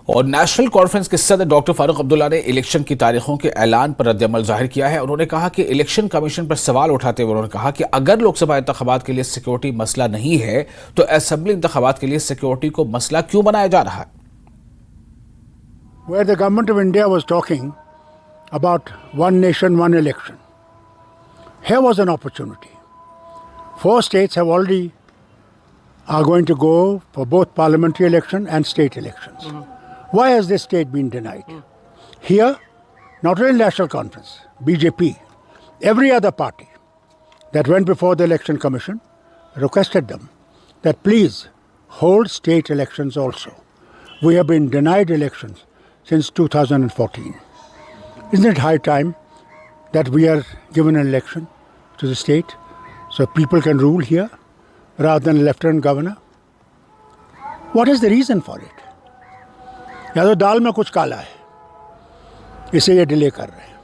और national conference के सदर डॉक्टर फारूक अब्दुल्ला ने इलेक्शन की तारीखों के ऐलान पर रद्द-ए-अमल जाहिर किया है। उन्होंने कहा कि इलेक्शन कमीशन पर सवाल उठाते हुए उन्होंने कहा कि अगर लोकसभा इंतखाबात के लिए सिक्योरिटी मसला नहीं है तो असम्बली इंतखाबात के लिए सिक्योरिटी को मसला क्यों बनाया जा रहा है। Where the government of India was talking about one nation, one election, here was an opportunity. 4 states have already are going to go for both parliamentary election and state elections. Why has this state been denied? Here, not only National Conference, BJP, every other party that went before the Election Commission requested them that please hold state elections also. We have been denied elections since 2014. Isn't it high time that we are given an election to the state so people can rule here rather than a lieutenant governor? What is the reason for it? या तो दाल में कुछ काला है, इसे ये delay कर रहे हैं.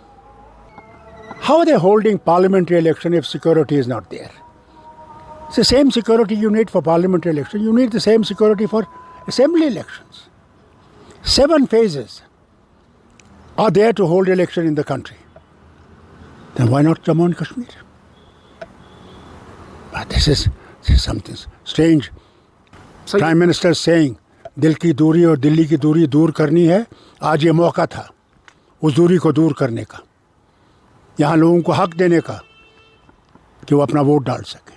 How are they holding parliamentary election if security is not there? It's the same security you need for parliamentary election. You need the same security for assembly elections. 7 phases are there to hold election in the country. Then why not Jammu and Kashmir? But this is something strange. So Prime Minister is saying दिल की दूरी और दिल्ली की दूरी दूर करनी है. आज ये मौका था उस दूरी को दूर करने का, यहाँ लोगों को हक देने का कि वो अपना वोट डाल सके.